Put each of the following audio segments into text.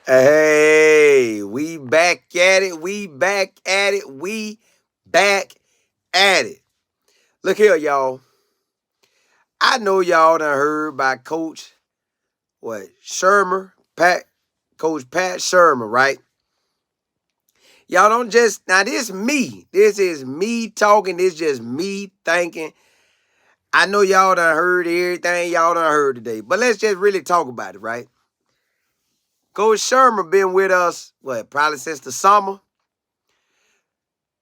Hey, we back at it. We back at it. We back at it. Look here, y'all. I know y'all done heard by Shermer, Coach Pat Shermer, right? Y'all don't just now. This me. This is me talking. This just me thinking. I know y'all done heard everything y'all done heard today, but let's just really talk about it, right? Coach Shermer been with us probably since the summer.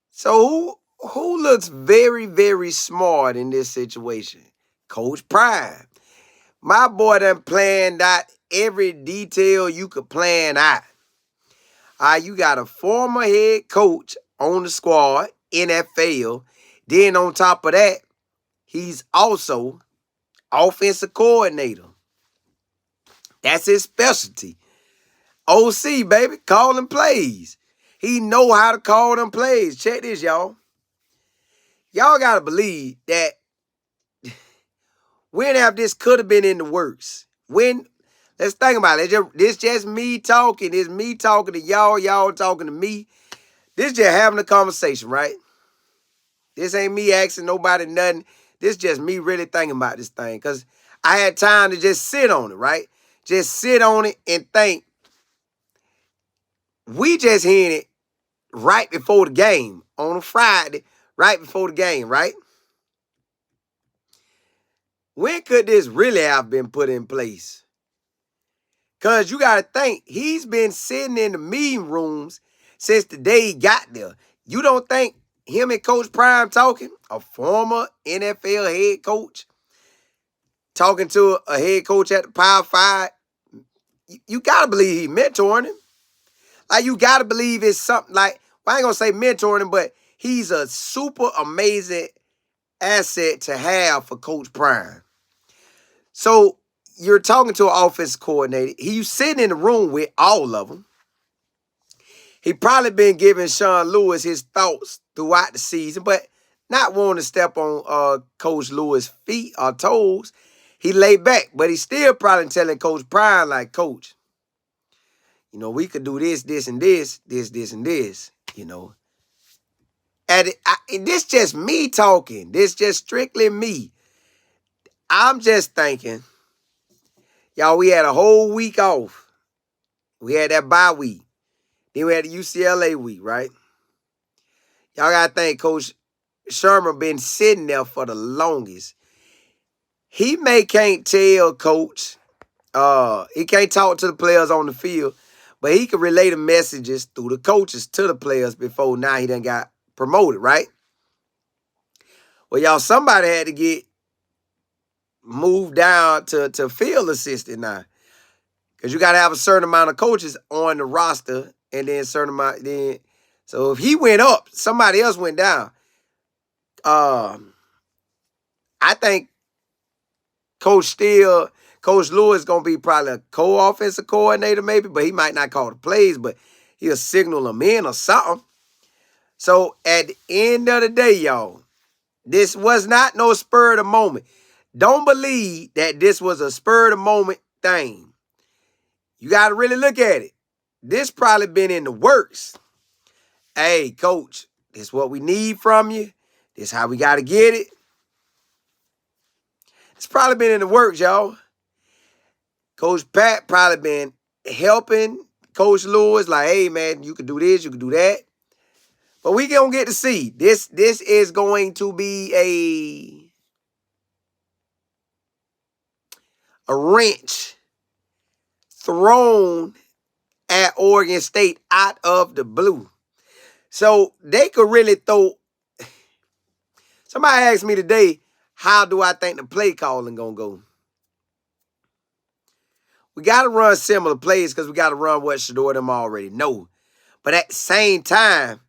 So who looks very, very smart in this situation? Coach Prime. My boy done planned out every detail you could plan out. You got a former head coach on the squad, NFL. Then on top of that, he's also offensive coordinator. That's his specialty. OC, baby, calling plays. He know how to call them plays. Check this, y'all. Y'all got to believe that when have this could have been in the works? Let's think about it. This just me talking. It's me talking to y'all talking to me. This just having a conversation, right? This ain't me asking nobody nothing. This just me really thinking about this thing. Because I had time to just sit on it, right? Just sit on it and think. We just hearing it right before the game on a Friday, right before the game, right? When could this really have been put in place? Because you got to think, he's been sitting in the meeting rooms since the day he got there. You don't think him and Coach Prime talking, a former NFL head coach, talking to a head coach at the Power 5, you got to believe he mentoring him. Like, you got to believe it's something like, well, I ain't going to say mentoring him, but he's a super amazing asset to have for Coach Prime. So you're talking to an offensive coordinator. He's sitting in the room with all of them. He probably been giving Sean Lewis his thoughts throughout the season, but not wanting to step on Coach Lewis' feet or toes. He laid back, but he's still probably telling Coach Prime, like, Coach, we could do this, this, and this, and this, And this just me talking. This just strictly me. I'm just thinking, y'all, we had a whole week off. We had that bye week. Then we had the UCLA week, right? Y'all got to think Coach Shermer been sitting there for the longest. He can't tell Coach, he can't talk to the players on the field, but he can relay the messages through the coaches to the players before now he done got promoted, right? Well, y'all, somebody had to get moved down to field assistant now. Because you got to have a certain amount of coaches on the roster and then so if he went up, somebody else went down. I think Coach Lewis gonna be probably a co-offensive coordinator maybe, but he might not call the plays, but he'll signal them in or something. So at the end of the day, y'all, this was not no spur of the moment. Don't believe that this was a spur of the moment thing. You got to really look at it. This probably been in the works. Hey, Coach, this is what we need from you. This is how we got to get it. It's probably been in the works, y'all. Coach Pat probably been helping Coach Lewis, like, hey, man, you can do this, you can do that. But we going to get to see. This is going to be a wrench thrown at Oregon State out of the blue. So they could really throw. Somebody asked me today, how do I think the play calling going to go? We got to run similar plays because we got to run what Shador them already know. But at the same time,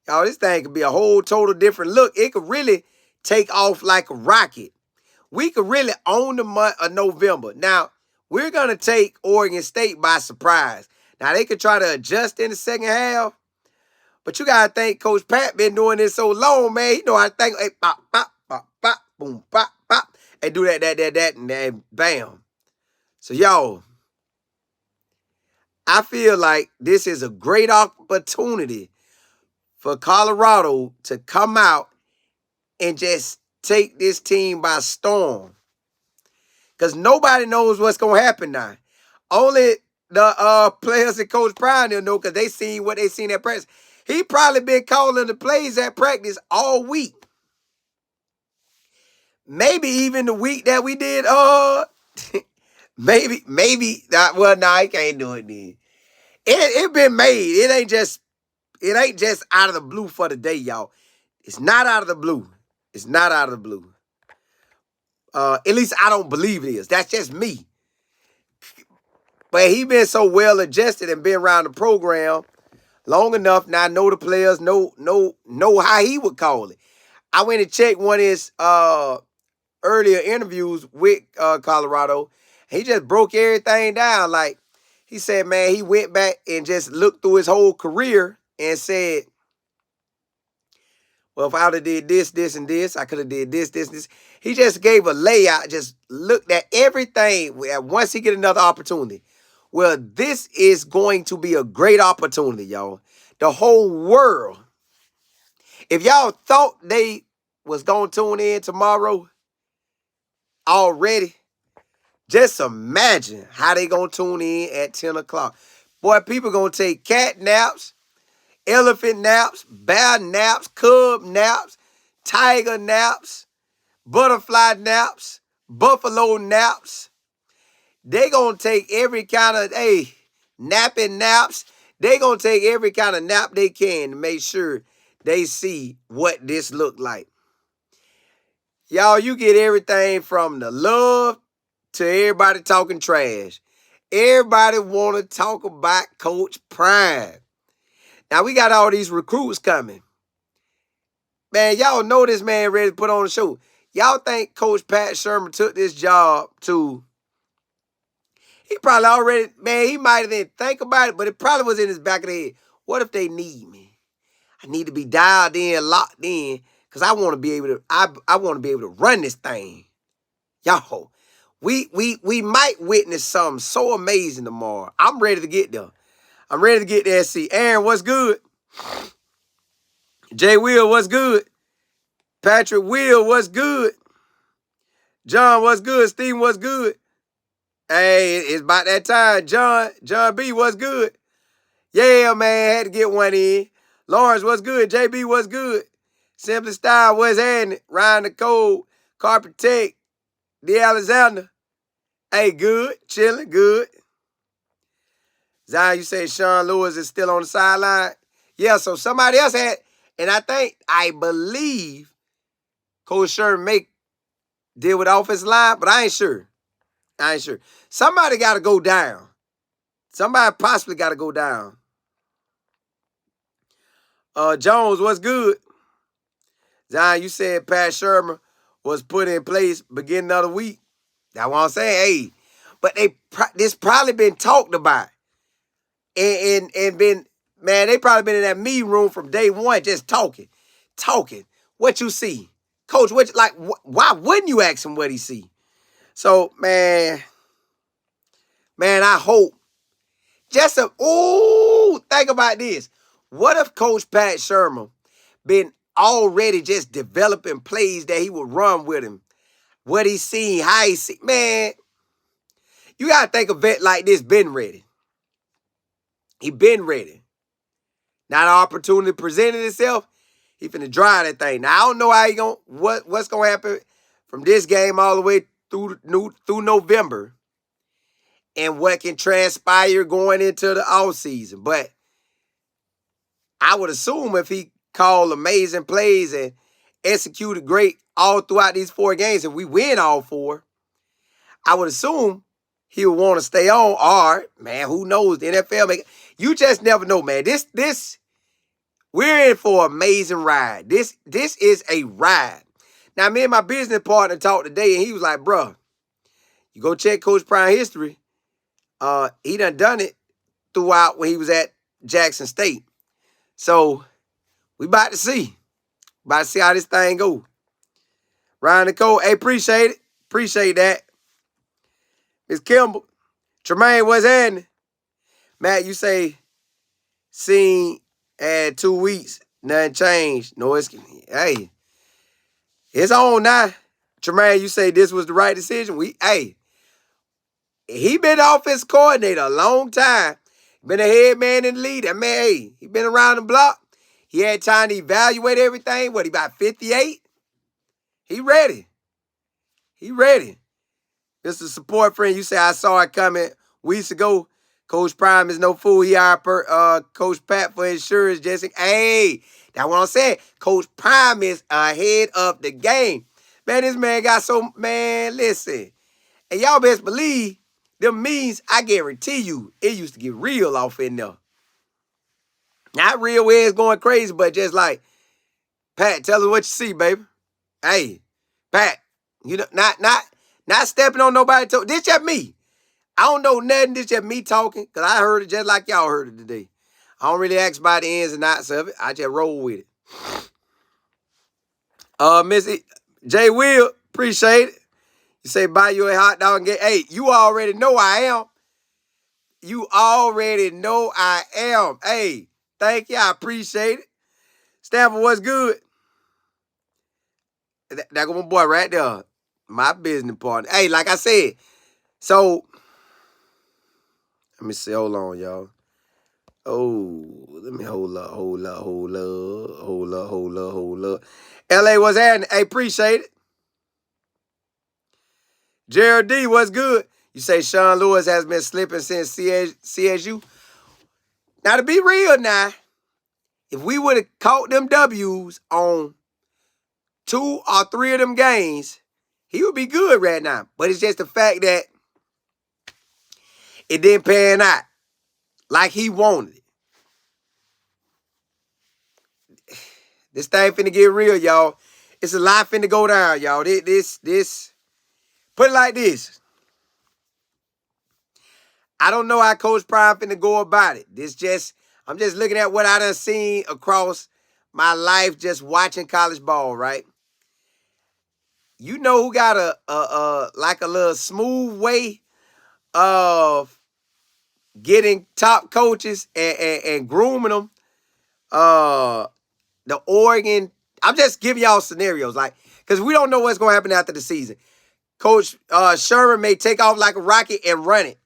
y'all, this thing could be a whole total different look. It could really take off like a rocket. We could really own the month of November. Now, we're going to take Oregon State by surprise. Now, they could try to adjust in the second half. But you got to think Coach Pat been doing this so long, man. He know how to think. Hey, pop, pop, pop, pop, boom, pop, pop. And do that, and then bam. So, y'all, I feel like this is a great opportunity for Colorado to come out and just take this team by storm. Because nobody knows what's going to happen now. Only the players and Coach Prime know because they seen what they seen at practice. He probably been calling the plays at practice all week. Maybe even the week that we did, maybe, well, nah, he can't do it then. It been made. It ain't just out of the blue for the day, y'all. It's not out of the blue. It's not out of the blue. At least I don't believe it is. That's just me. But he been so well adjusted and been around the program long enough. Now I know the players, know how he would call it. I went and checked one of his earlier interviews with Colorado. He just broke everything down. Like he said, man, he went back and just looked through his whole career and said, well, if I would have did this, this, and this, I could have did this, this, this. He just gave a layout, just looked at everything once he get another opportunity. Well, this is going to be a great opportunity, y'all. The whole world. If y'all thought they was going to tune in tomorrow already, just imagine how they going to tune in at 10 o'clock. Boy, people going to take cat naps, elephant naps, bear naps, cub naps, tiger naps, butterfly naps, buffalo naps. They going to take every kind of, napping naps. They going to take every kind of nap they can to make sure they see what this look like. Y'all, you get everything from the love to everybody talking trash. Everybody want to talk about Coach Prime. Now, we got all these recruits coming. Man, y'all know this man ready to put on a show. Y'all think Coach Pat SHURMUR took this job to... He probably already, man, he might have didn't think about it, but it probably was in his back of the head. What if they need me? I need to be dialed in, locked in, because I want to be able to, I want to be able to run this thing. Y'all, we might witness something so amazing tomorrow. I'm ready to get there. I'm ready to get there and see. Aaron, what's good? Jay Will, what's good? Patrick Will, what's good? John, what's good? Steven, what's good? Hey, it's about that time. John B, what's good? Yeah, man, had to get one in. Lawrence, what's good? JB, what's good? Simply Style, what's happening? Ryan the Code, Carpet Tech, D. Alexander. Hey, good, chilling, good. Zion, you say Sean Lewis is still on the sideline? Yeah, so somebody else had, and I believe Coach SHURMUR may deal with the offensive line, but I ain't sure. Somebody got to go down. Somebody possibly got to go down. Jones, what's good? Zion, you said Pat SHURMUR was put in place beginning of the week. That's what I'm saying. Hey, but this probably been talked about. And been, man, they probably been in that meeting room from day one just talking. What you see? Coach, why wouldn't you ask him what he see? So, man, I hope. Think about this. What if Coach Pat SHURMUR been already just developing plays that he would run with him? What he seen, how he see. Man, you got to think a vet like this been ready. He been ready. Now the opportunity presented itself, he finna drive that thing. Now, I don't know how what's going to happen from this game all the way through November and what can transpire going into the offseason. But I would assume if he called amazing plays and executed great all throughout these 4 games, and we win all 4, I would assume he would want to stay on. Or, man, who knows? The NFL, you just never know, man. We're in for an amazing ride. This is a ride. Now, me and my business partner talked today, and he was like, bruh, you go check Coach Prime history. He done it throughout when he was at Jackson State. So, we about to see. About to see how this thing go. Ryan Nicole, hey, appreciate it. Appreciate that. Miss Kimball. Tremaine, what's happening? Matt, you say seen at 2 weeks, nothing changed. No, hey, it's on now. Tremaine, you say this was the right decision. He been the offense coordinator a long time. Been a head man and leader. Man, hey, he been around the block. He had time to evaluate everything. What, he about 58? He ready. He ready. This is a support friend. You say I saw it coming weeks ago. Coach Prime is no fool. He hired Coach Pat for insurance. Jesse. Hey, that's what I'm saying. Coach Prime is ahead of the game. Man, this man got so, man, listen. And y'all best believe them means, I guarantee you, it used to get real off in there. Not real where it's going crazy, but just like, Pat, tell us what you see, baby. Hey, Pat, you know, not stepping on nobody's toes. This just me. I don't know nothing. This just me talking, because I heard it just like y'all heard it today. I don't really ask about the ins and outs of it. I just roll with it. Missy J. Will, appreciate it. You say buy you a hot dog and get, hey, you already know I am. You already know I am. Hey, thank you. I appreciate it. Stanford, what's good? That go my boy right there. My business partner. Hey, like I said, so let me see. Hold on, y'all. Oh, let me hold up. LA, what's happening? Hey, appreciate it. Gerald D, what's good? You say Sean Lewis has been slipping since CSU. Now, to be real now, if we would have caught them W's on 2 or 3 of them games, he would be good right now. But it's just the fact that it didn't pan out like he wanted it. This thing finna get real, y'all. It's a lot finna go down, y'all. This, put it like this. I don't know how Coach Prime finna go about it. I'm just looking at what I done seen across my life just watching college ball, right? You know who got like a little smooth way of getting top coaches and grooming them? The Oregon. I'm just giving y'all scenarios, like, because we don't know what's going to happen after the season. Coach SHURMUR may take off like a rocket and run it.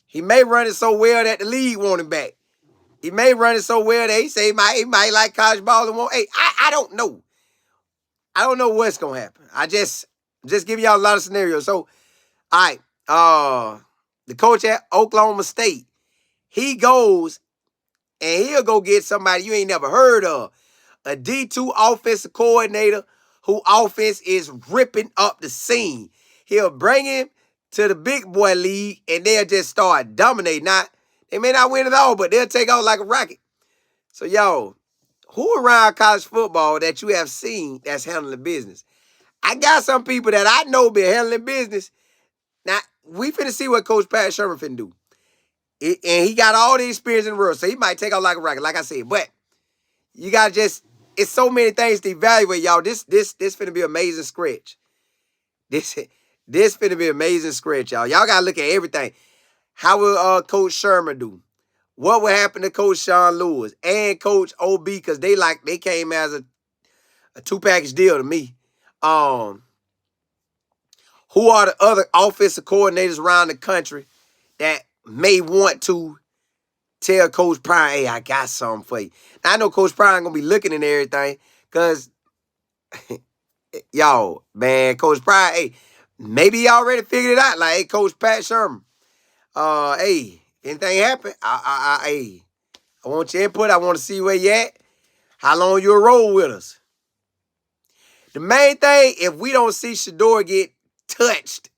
He may run it so well that the league want him back. He may run it so well that he say he might like college ball and won't. Hey, I don't know. I don't know what's going to happen. I just giving y'all a lot of scenarios. So, all right, the coach at Oklahoma State, he goes and he'll go get somebody you ain't never heard of. A D2 offensive coordinator who offense is ripping up the scene. He'll bring him to the big boy league and they'll just start dominating. Now, they may not win it all, but they'll take off like a rocket. So, yo, who around college football that you have seen that's handling business? I got some people that I know been handling business. Now, we finna see what Coach Pat Sherman finna do. And he got all the experience in the world, so he might take off like a rocket, like I said. But you gotta it's so many things to evaluate, y'all. This finna be amazing stretch. This finna be amazing stretch, y'all. Y'all gotta look at everything. How will Coach Sherman do? What will happen to Coach Sean Lewis and Coach OB? Because they came as a 2-package deal to me. Who are the other offensive coordinators around the country that may want to tell Coach Prime, hey, I got something for you. Now, I know Coach Prime gonna be looking and everything, because, y'all, man, Coach Prime, hey, maybe he already figured it out. Like, hey, Coach Pat Sherman, hey, anything happen, I want your input. I want to see where you at, how long you'll roll with us. The main thing, if we don't see Shedeur get touched,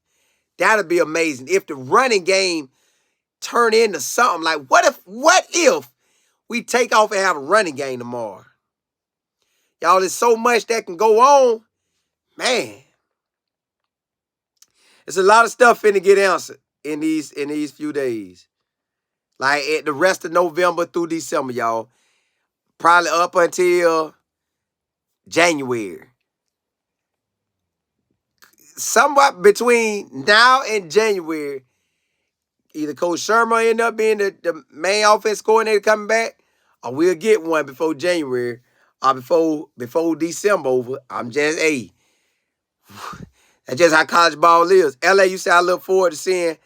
that'll be amazing. If the running game turn into something, like what if we take off and have a running game tomorrow? Y'all, there's so much that can go on. Man, there's a lot of stuff finna get answered in these few days. Like at the rest of November through December, y'all. Probably up until January. Somewhat between now and January, either Coach SHURMUR end up being the main offense coordinator coming back, or we'll get one before January or before December over. I'm just that's just how college ball is. LA, you say I look forward to seeing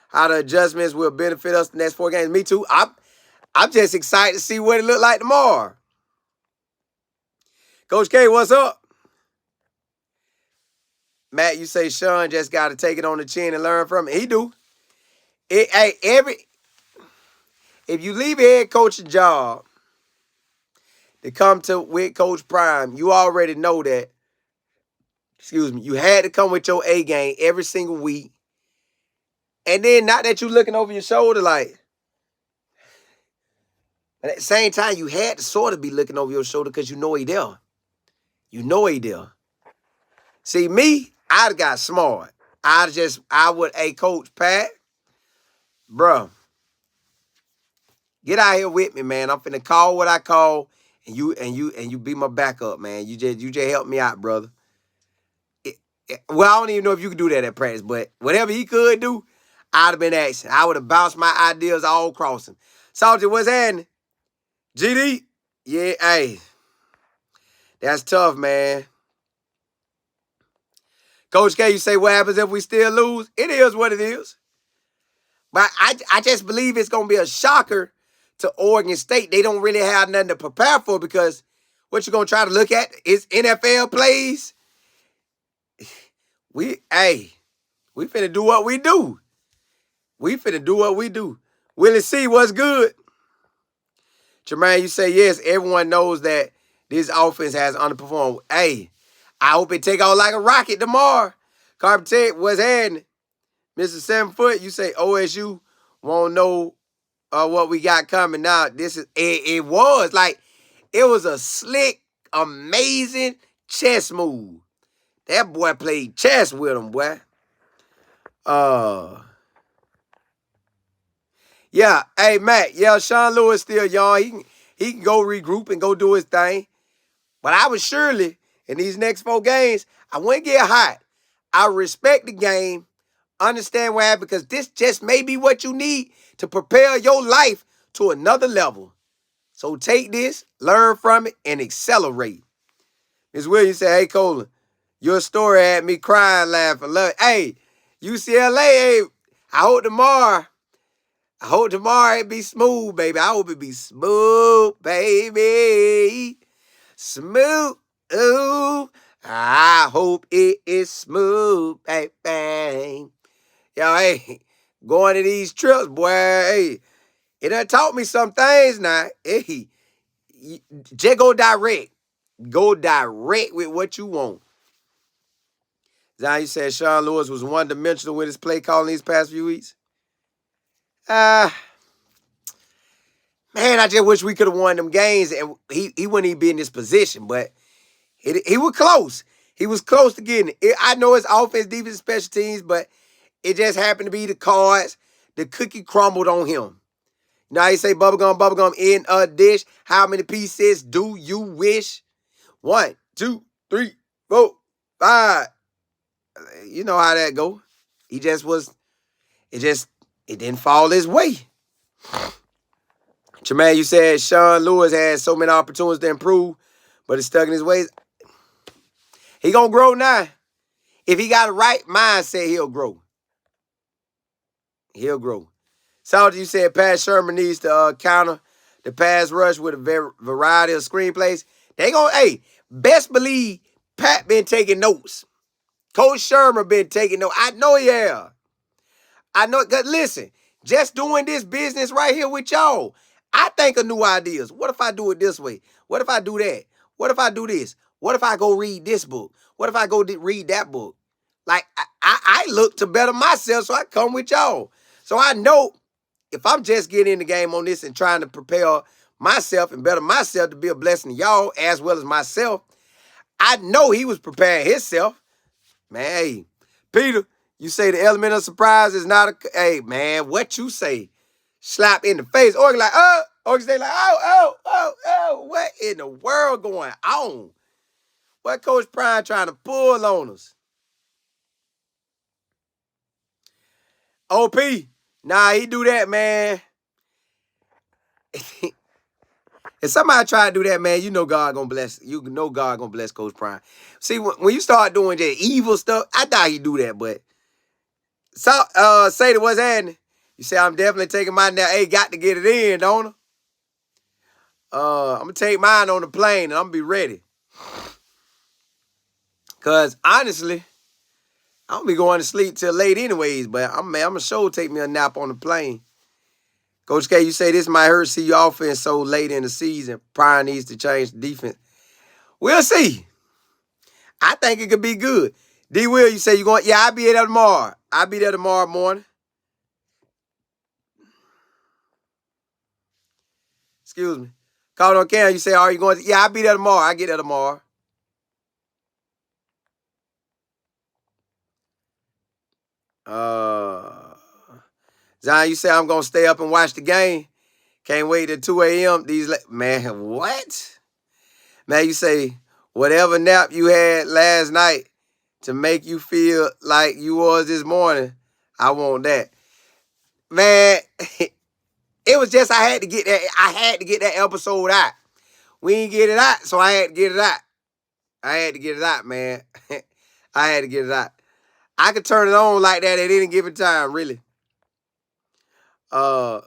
how the adjustments will benefit us the next 4 games. Me too. I'm just excited to see what it look like tomorrow. Coach K, what's up? Matt, you say Sean just got to take it on the chin and learn from it. He do. If you leave a head coaching job to come to with Coach Prime, you already know that, excuse me, you had to come with your A game every single week. And then not that you looking over your shoulder like, but at the same time, you had to sort of be looking over your shoulder because you know he there. You know he there. See, me, I'd got smart. I would, hey, Coach Pat, bro, get out here with me, man. I'm finna call what I call, and you be my backup, man. You just help me out, brother. Well, I don't even know if you could do that at practice, but whatever he could do, I'd have been asking. I would have bounced my ideas all across him. Salty, what's happening? GD? Yeah, hey. That's tough, man. Coach K, you say what happens if we still lose? It is what it is. But I just believe it's going to be a shocker to Oregon State. They don't really have nothing to prepare for because what you going to try to look at is NFL plays. We finna do what we do. Willie C, what's good? Jermaine, you say yes. Everyone knows that this offense has underperformed. Hey, I hope it take off like a rocket tomorrow. Carpenter, what's happening? Mr. 7 Foot, you say OSU won't know what we got coming now. It was a slick, amazing chess move. That boy played chess with him, boy. Yeah, hey, Matt, yeah, Sean Lewis still young. He can go regroup and go do his thing. But I would surely, in these next 4 games, I wouldn't get hot. I respect the game, understand what happened, because this just may be what you need to prepare your life to another level. So take this, learn from it, and accelerate. Ms. Williams said, hey, Colin, your story had me crying, laughing. Hey, UCLA, hey, I hope tomorrow it be smooth, baby. I hope it be smooth, baby. Smooth. I hope it is smooth, baby. Yo, hey, going to these trips, boy, hey, it done taught me some things now. Hey, just go direct. Go direct with what you want. Zion, you said Sean Lewis was one-dimensional with his play calling these past few weeks. Man, I just wish we could have won them games and he wouldn't even be in this position, but he was close. He was close to getting it. I know it's offense, defense, special teams, but it just happened to be the cards. The cookie crumbled on him. You know how you say bubblegum in a dish? How many pieces do you wish? 1, 2, 3, 4, 5. You know how that go. It didn't fall his way. Jermaine, you said Sean Lewis had so many opportunities to improve, but it's stuck in his ways. He gonna grow now. If he got a right mindset, he'll grow. He'll grow. Salty, you said Pat Sherman needs to counter the pass rush with a variety of screenplays. They gonna, best believe Pat been taking notes. Coach Sherman been taking notes. I know he have. I know, because listen, just doing this business right here with y'all, I think of new ideas. What if I do it this way? What if I do that? What if I do this? What if I go read this book? What if I go read that book? Like, I look to better myself, so I come with y'all. So I know if I'm just getting in the game on this and trying to prepare myself and better myself to be a blessing to y'all as well as myself, I know he was preparing himself. Man, hey, Peter, you say the element of surprise is not a... Hey, man, what you say? Slap in the face. Or like, or they like, what in the world going on? What Coach Prime trying to pull on us? OP, Nah, he do that, man. If somebody try to do that, man, you know God gonna bless. You know God gonna bless Coach Prime. See, when you start doing that evil stuff, I thought he'd do that, but so say to what's happening. You say I'm definitely taking mine now. Hey, got to get it in, don't I? I'm gonna take mine on the plane and I'm gonna be ready. Cause honestly, I'm gonna be going to sleep till late anyways, but I'm gonna sure take me a nap on the plane. Coach K, you say this might hurt see your offense so late in the season. Prime needs to change the defense. We'll see. I think it could be good. D Will, you say you going? Yeah, I'll be there tomorrow. I'll be there tomorrow morning. Excuse me. Called on camera. You say, are you going? Yeah, I'll be there tomorrow. I get there tomorrow. Zion, you say I'm gonna stay up and watch the game. Can't wait till 2 a.m. Man, what? Man, you say whatever nap you had last night to make you feel like you was this morning. I want that. Man, it was just I had to get that. I had to get that episode out. We ain't get it out, so I had to get it out. I had to get it out, man. I had to get it out. I could turn it on like that at any given time, really. LA.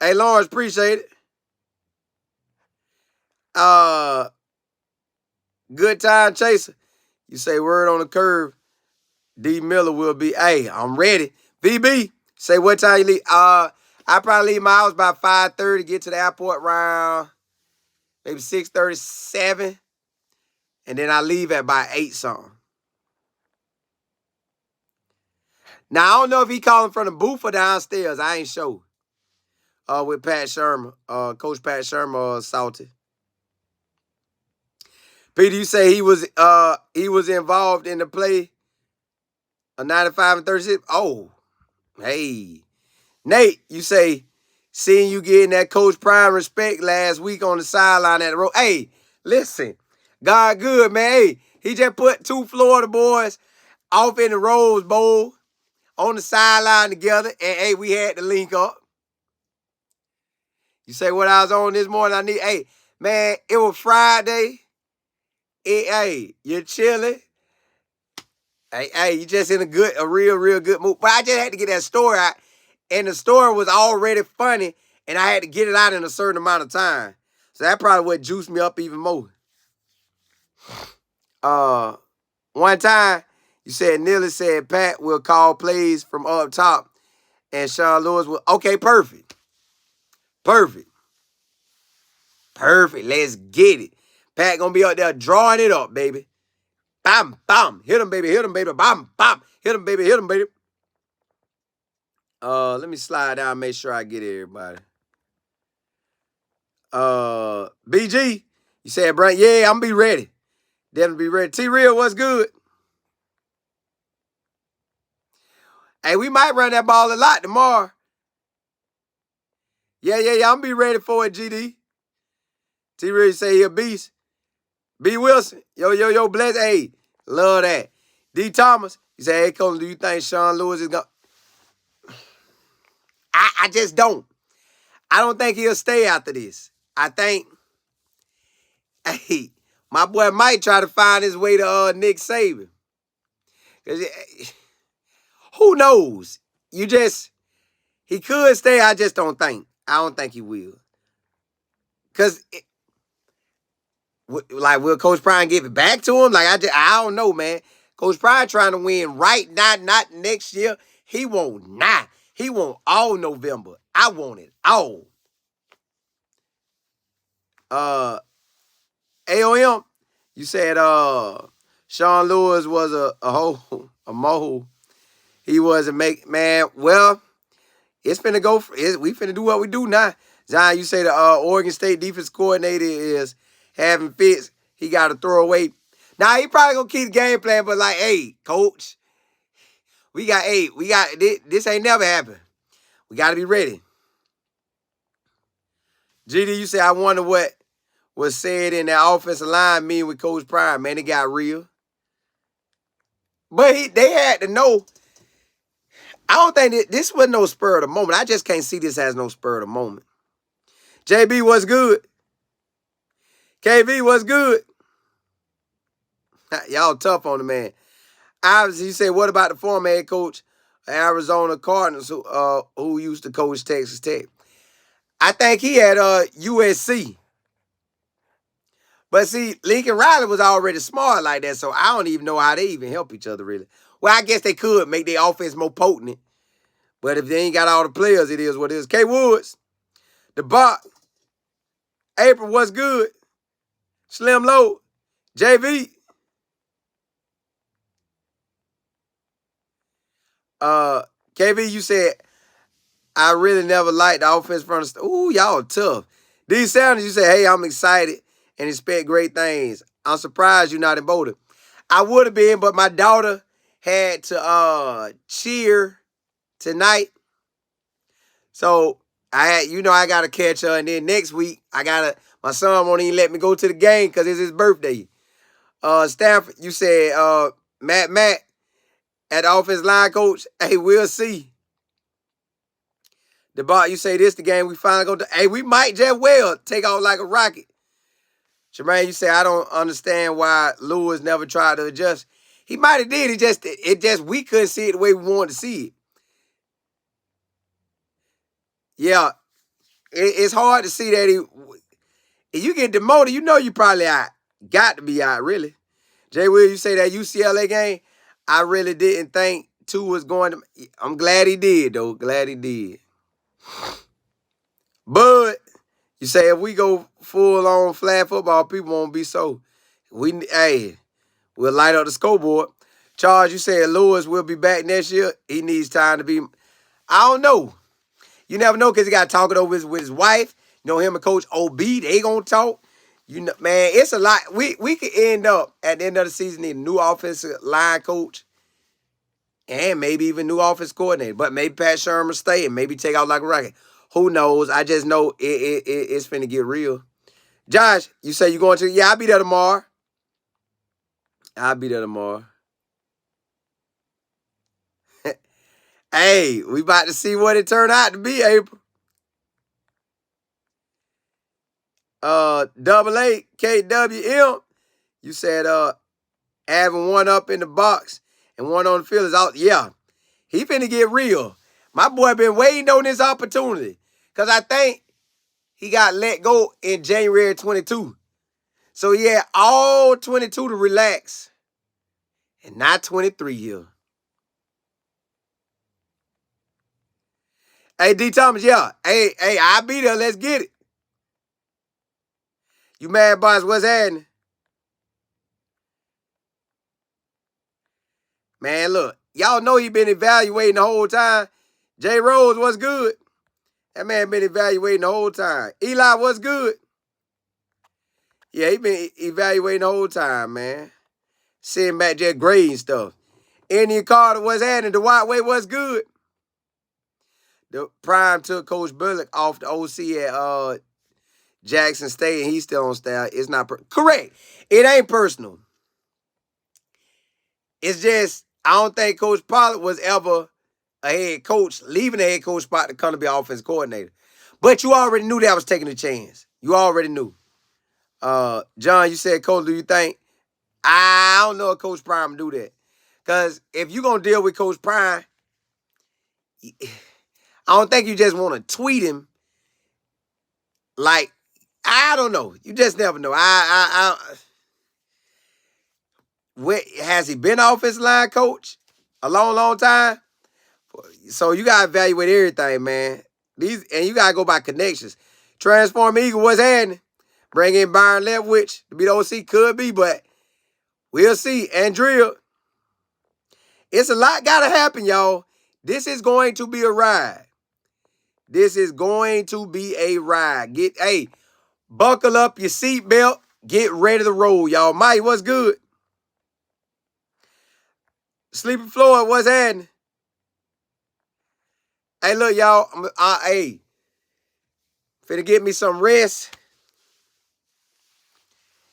Hey, Lawrence, appreciate it. Good time chaser. You say word on the curve. D Miller will be. Hey, I'm ready. VB, say what time you leave? I probably leave my house by 5:30. Get to the airport around maybe 6:37, and then I leave at by 8 something. Now I don't know if he calling from the booth or downstairs. I ain't sure. With Pat Shermer, Coach Pat Shermer, Salty. Peter, you say he was involved in the play of 95 and 36. Oh, hey. Nate, you say seeing you getting that Coach Prime respect last week on the sideline at the road. Hey, listen, God good, man. Hey, he just put 2 Florida boys off in the Rose Bowl on the sideline together, and hey, we had to link up. You say what I was on this morning? Hey, man, it was Friday. Hey, you're chilling. Hey, you just in a real good mood. But I just had to get that story out. And the story was already funny, and I had to get it out in a certain amount of time. So that probably what juiced me up even more. One time, you said Neely said Pat will call plays from up top, and Sean Lewis will. Okay, perfect. Perfect. Let's get it. Pat gonna be out there drawing it up, baby. Bam, bam. Hit him, baby. Bam, bam. Hit him, baby. Let me slide down, make sure I get everybody. BG, you said, Brent, yeah, I'm gonna be ready. Definitely be ready. T-Real, what's good? Hey, we might run that ball a lot tomorrow. Yeah, I'm gonna be ready for it, GD. T-Real say he a beast. B. Wilson, yo, bless. Hey, love that. D. Thomas, you say, hey, Coach, do you think Sean Lewis is gonna... I just don't. I don't think he'll stay after this. I think, hey, my boy might try to find his way to Nick Saban. Who knows? He could stay. I just don't think. I don't think he will. Because, will Coach Prime give it back to him? I don't know, man. Coach Prime trying to win right now, not next year. He won't not. He want all November. I want it all. AOM, you said Sean Lewis was a mole. He wasn't man. Well, it's finna go. We finna do what we do now. Zion, you say the Oregon State defense coordinator is having fits. He got to throw away. Now he probably gonna keep the game plan, but hey, coach, we got this ain't never happened. We got to be ready. GD, you say I wonder what was said in that offensive line mean with Coach Prime. Man, it got real. But they had to know. I don't think this was no spur of the moment. I just can't see this as no spur of the moment. JB was good. KV was good. Y'all tough on the man. Obviously, you say, what about the former head coach of Arizona Cardinals who used to coach Texas Tech? I think he had USC. But see, Lincoln Riley was already smart like that, so I don't even know how they even help each other, really. Well, I guess they could make their offense more potent. But if they ain't got all the players, it is what it is. K. Woods, the Bot, April, what's good? Slim Low, JV. KV, you said, I really never liked the offense from the ooh, y'all tough. D. Sanders, you say, hey, I'm excited and expect great things. I'm surprised you're not in Boulder. I would have been, but my daughter had to cheer tonight. So I gotta catch her, and then next week my son won't even let me go to the game because it's his birthday. Stanford, you said Matt at the offensive line coach. Hey, we'll see. The Bot, you say this the game we finally go to. Hey, we might just well take off like a rocket. Jermaine, you say I don't understand why Lewis never tried to adjust. He might have did. It just we couldn't see it the way we wanted to see it. Yeah, it's hard to see that if you get demoted, you know you probably out. Got to be out, really. Jay Will, you say that UCLA game, I really didn't think two was going to. I'm glad he did, though. Glad he did. But you say if we go full on flag football, people won't be so. We'll light up the scoreboard. Charles, you said Lewis will be back next year. He needs time to be. I don't know. You never know because he got to talk it over with his wife. You know, him and Coach OB, they gonna talk. You know, man, it's a lot. We could end up at the end of the season need a new offensive line coach and maybe even new offense coordinator. But maybe Pat SHURMUR stay and maybe take out like a rocket. Who knows? I just know it's finna get real. Josh, you say you going to? Yeah, I'll be there tomorrow. I'll be there tomorrow. Hey, we about to see what it turned out to be, April. Double A KWM, you said having one up in the box and one on the field is out. Yeah, he finna get real. My boy been waiting on this opportunity because I think he got let go in January 22. So he had all 22 to relax and not 23 here. Hey, D. Thomas, yeah. Hey, I'll be there. Let's get it. You mad, boss? What's happening? Man, look. Y'all know he been evaluating the whole time. J. Rose, what's good? That man been evaluating the whole time. Eli, what's good? Yeah, he been evaluating the whole time, man. Sitting back just grading stuff. Indian Carter, what's happening? The White Way, what's good? The Prime took Coach Bullock off the OC at Jackson State, and he's still on staff. It's not correct. It ain't personal. It's just I don't think Coach Pollard was ever a head coach, leaving the head coach spot to come to be offense coordinator. But you already knew that was taking a chance. You already knew. John, you said, Coach, do you think? I don't know if Coach Prime do that. Because if you're going to deal with Coach Prime, I don't think you just want to tweet him. Like, I don't know. You just never know. Has he been offensive line coach a long, long time? So you got to evaluate everything, man. And you got to go by connections. Transform Eagle, what's happening? Bring in Byron Leftwich to be the OC. Could be, but we'll see. Andrea, it's a lot got to happen, y'all. This is going to be a ride. This is going to be a ride. Buckle up your seatbelt. Get ready to roll, y'all. Mike, what's good? Sleepy Floyd, what's happening? Hey, look, y'all. Finna get me some rest.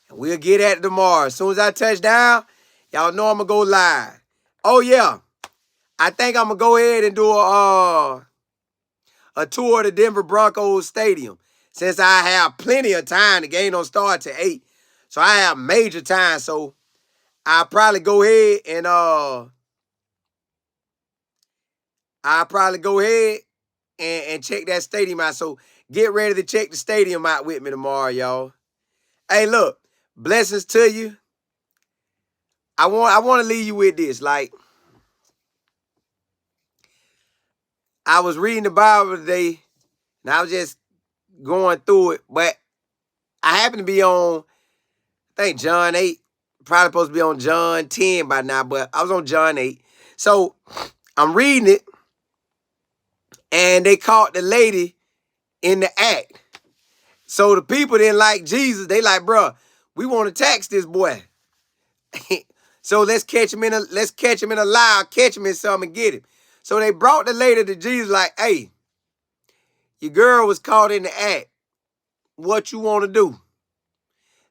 And we'll get at it tomorrow. As soon as I touch down, y'all know I'm going to go live. Oh, yeah. I think I'm going to go ahead and do a tour of the Denver Broncos stadium. Since I have plenty of time, the game don't start till 8. So I have major time. So I'll probably go ahead and check that stadium out. So get ready to check the stadium out with me tomorrow, y'all. Hey, look, blessings to you. I want to leave you with this. Like, I was reading the Bible today, and I was just going through it, but I happened to be on, I think, John 8. Probably supposed to be on John 10 by now, but I was on John 8. So I'm reading it, and they caught the lady in the act. So the people didn't like Jesus. They like, bruh, we want to tax this boy. So let's catch him in a lie, catch him in something and get him. So they brought the lady to Jesus like, hey, your girl was caught in the act. What you want to do?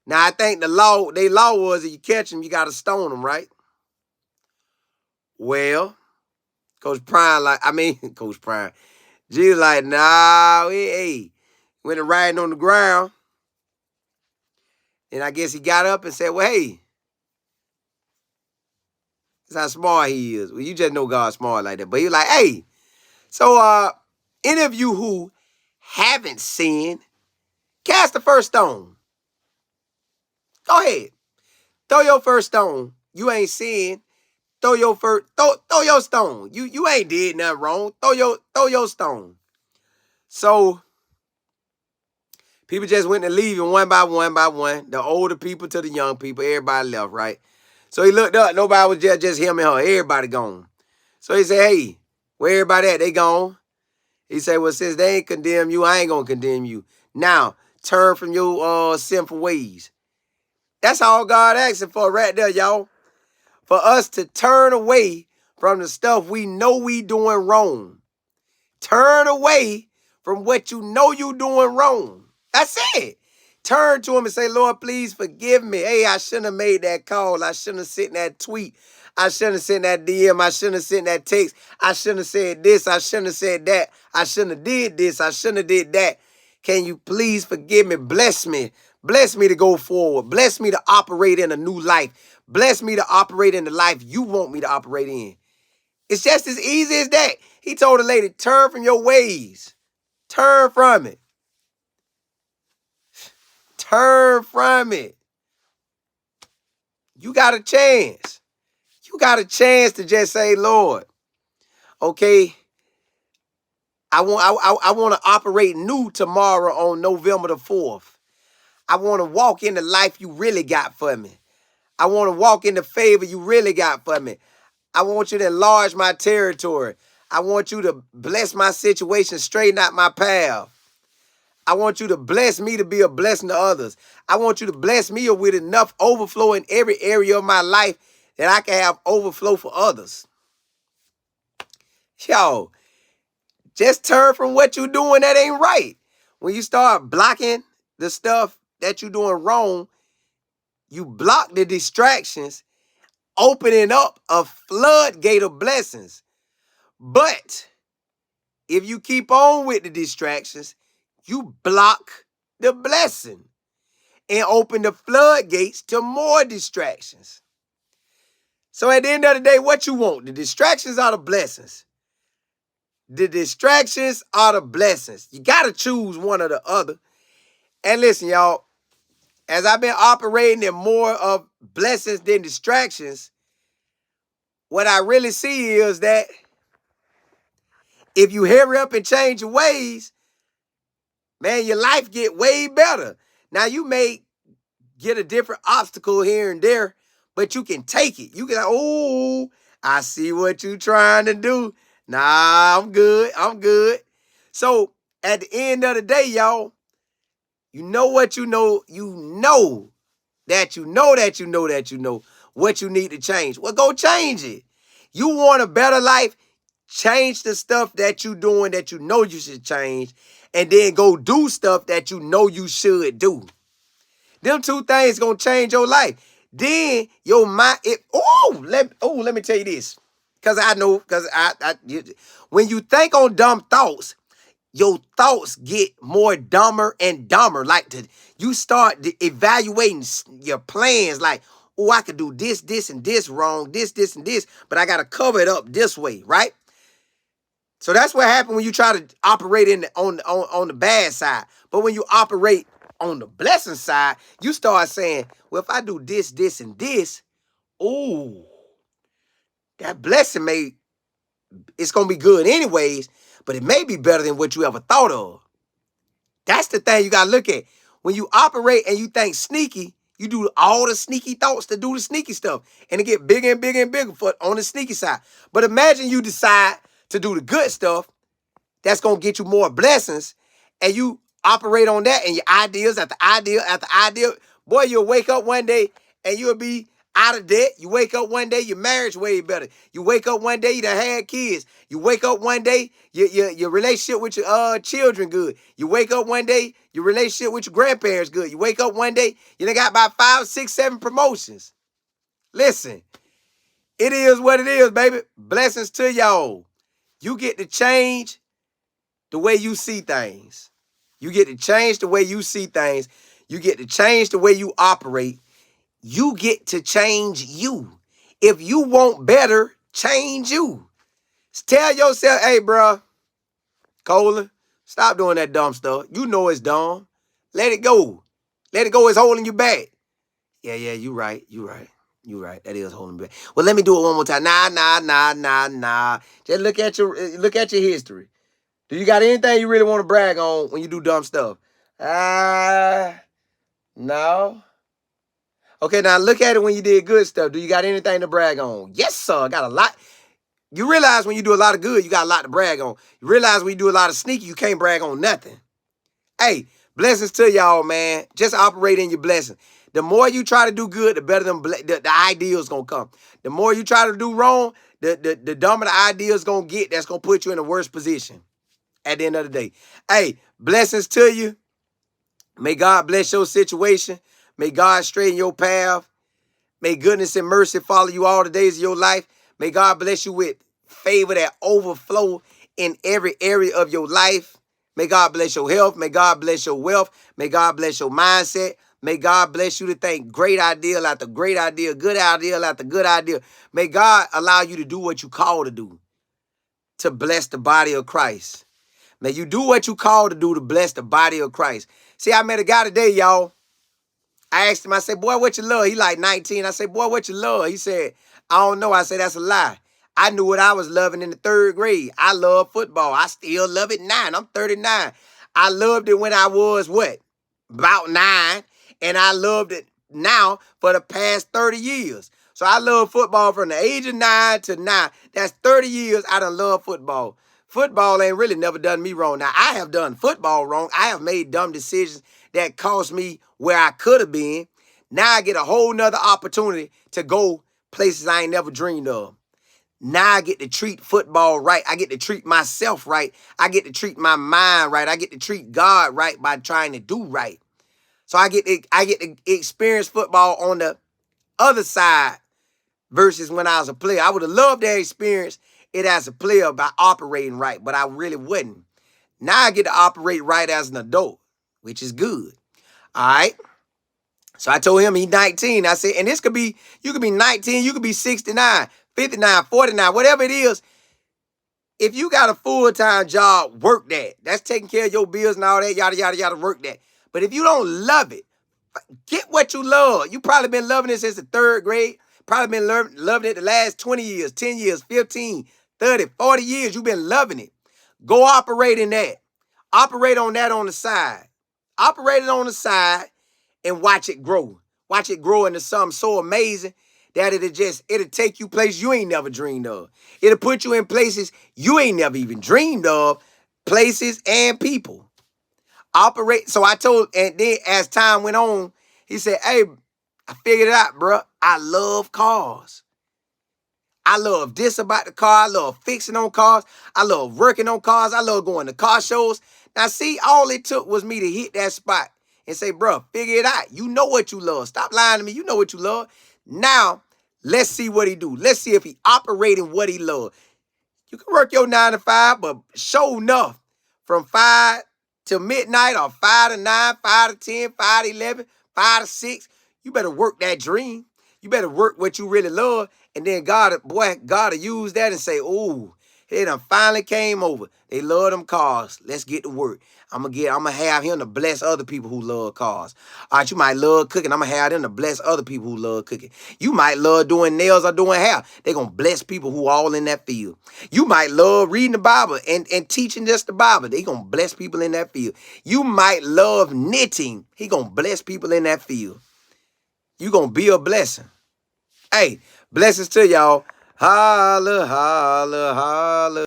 Now, I think the law was, if you catch him, you got to stone him, right? Well, Coach Prime, Jesus like, nah, hey. Went and riding on the ground. And I guess he got up and said, well, hey, that's how smart he is. Well, you just know God's smart like that. But he was like, hey, so any of you who haven't sinned, cast the first stone. Go ahead. Throw your first stone. You ain't sinned. Throw your stone. You ain't did nothing wrong. Throw your stone. So people just went and leaving one by one by one. The older people to the young people. Everybody left, right? So he looked up. Nobody was just him and her. Everybody gone. So he said, hey, where everybody at? They gone. He said, well, since they ain't condemn you, I ain't going to condemn you. Now, turn from your sinful ways. That's all God asking for right there, y'all. For us to turn away from the stuff we know we doing wrong. Turn away from what you know you doing wrong. That's it. Turn to him and say, Lord, please forgive me. Hey, I shouldn't have made that call. I shouldn't have sent that tweet. I shouldn't have sent that DM. I shouldn't have sent that text. I shouldn't have said this. I shouldn't have said that. I shouldn't have did this. I shouldn't have did that. Can you please forgive me? Bless me. Bless me to go forward. Bless me to operate in a new life. Bless me to operate in the life you want me to operate in. It's just as easy as that. He told the lady, turn from your ways. Turn from it. Turn from it. You got a chance. You got a chance to just say, Lord, okay, I want to operate new tomorrow on November the 4th. I want to walk in the life you really got for me. I want to walk in the favor you really got for me. I want you to enlarge my territory. I want you to bless my situation, straighten out my path. I want you to bless me to be a blessing to others. I want you to bless me with enough overflow in every area of my life that I can have overflow for others. Yo, just turn from what you're doing that ain't right. When you start blocking the stuff that you're doing wrong, you block the distractions, opening up a floodgate of blessings. But if you keep on with the distractions, you block the blessing and open the floodgates to more distractions. So at the end of the day, what you want? The distractions are the blessings. The distractions are the blessings. You got to choose one or the other. And listen, y'all, as I've been operating in more of blessings than distractions, what I really see is that if you hurry up and change your ways, man, your life get way better. Now, you may get a different obstacle here and there, but you can take it. You can like, oh, I see what you trying to do. Nah, I'm good. I'm good. So at the end of the day, y'all, you know what you know. You know that you know that you know that you know what you need to change. Well, go change it. You want a better life? Change the stuff that you doing that you know you should change, and then go do stuff that you know you should do. Them two things gonna change your life. Then your mind, let me tell you this. Because I know, when you think on dumb thoughts, your thoughts get more dumber and dumber. Like you start evaluating your plans. Like, oh, I could do this, and this wrong, this, and this, but I got to cover it up this way, right? So that's what happens when you try to operate on the bad side. But when you operate on the blessing side, you start saying, well, if I do this, and this, ooh, that blessing it's going to be good anyways, but it may be better than what you ever thought of. That's the thing you got to look at. When you operate and you think sneaky, you do all the sneaky thoughts to do the sneaky stuff. And it get bigger and bigger and bigger on the sneaky side. But imagine you decide to do the good stuff that's going to get you more blessings, and you operate on that, and your ideas after idea after idea. Boy, you'll wake up one day and you'll be out of debt. You wake up one day, your marriage way better. You wake up one day, you done had kids. You wake up one day, your relationship with your children good. You wake up one day, your relationship with your grandparents good. You wake up one day, you done got about 5, 6, 7 promotions. Listen, it is what it is, baby. Blessings to y'all. You get to change the way you see things. You get to change the way you see things. You get to change the way you operate. You get to change you. If you want better, change you. Tell yourself, hey, bro, Colin, stop doing that dumb stuff. You know it's dumb. Let it go. Let it go. It's holding you back. Yeah, you right. You right. That is holding me back. Well, let me do it one more time. Nah. Just look at your history. Do you got anything you really want to brag on when you do dumb stuff? No. Okay, now look at it when you did good stuff. Do you got anything to brag on? Yes, sir. I got a lot. You realize when you do a lot of good, you got a lot to brag on. You realize when you do a lot of sneaky, you can't brag on nothing. Hey, blessings to y'all, man. Just operate in your blessing. The more you try to do good, the better the ideal's going to come. The more you try to do wrong, the dumber the ideal's going to get. That's going to put you in a worse position at the end of the day. Hey, blessings to you. May God bless your situation. May God straighten your path. May goodness and mercy follow you all the days of your life. May God bless you with favor that overflow in every area of your life. May God bless your health. May God bless your wealth. May God bless your mindset. May God bless you to think great idea after great idea, good idea after good idea. May God allow you to do what you call to do, to bless the body of Christ. May you do what you call to do to bless the body of Christ. See, I met a guy today, y'all. I asked him, I said, boy, what you love? He like 19. I said, boy, what you love? He said, I don't know. I said, that's a lie. I knew what I was loving in the 3rd grade. I love football. I still love it now. I'm 39. I loved it when I was, what? About 9. And I loved it now for the past 30 years. So I love football from the age of 9 to now. That's 30 years I done love football. Football ain't really never done me wrong. Now, I have done football wrong. I have made dumb decisions that cost me where I could have been. Now I get a whole nother opportunity to go places I ain't never dreamed of. Now I get to treat football right. I get to treat myself right. I get to treat my mind right. I get to treat God right by trying to do right. So I get to experience football on the other side versus when I was a player. I would have loved to experience it as a player by operating right, but I really wouldn't. Now I get to operate right as an adult, which is good. All right. So I told him he's 19. I said, and this could be, you could be 19, you could be 69, 59, 49, whatever it is. If you got a full-time job, work that. That's taking care of your bills and all that, yada, yada, yada, work that. But if you don't love it, get what you love. You probably been loving it since the 3rd grade. Probably been loving it the last 20 years, 10 years, 15, 30, 40 years. You've been loving it. Go operate in that. Operate on that on the side. Operate it on the side and watch it grow. Watch it grow into something so amazing that it'll take you places you ain't never dreamed of. It'll put you in places you ain't never even dreamed of, places and people. Operate. So I told, and then as time went on, he said, hey, I figured it out, bro. I love cars. I love this about the car. I love fixing on cars. I love working on cars. I love going to car shows. Now, see, all it took was me to hit that spot and say, bro, figure it out. You know what you love. Stop lying to me. You know what you love. Now, Let's see what he do. Let's see if he operating what he love. You can work your 9 to 5, but show enough from 5 to midnight or 5 to 9, 5 to 10, 5 to 11, 5 to 6. You better work that dream. You better work what you really love. And then God will use that and say, oh, it done finally came over. They love them cars. Let's get to work. I'm gonna have him to bless other people who love cars. All right, you might love cooking. I'm gonna have them to bless other people who love cooking. You might love doing nails or doing hair. They're gonna bless people who all in that field. You might love reading the Bible and teaching just the Bible. They're gonna bless people in that field. You might love knitting. He gonna bless people in that field. You gonna be a blessing. Hey, blessings to y'all. Holla, holla, holla.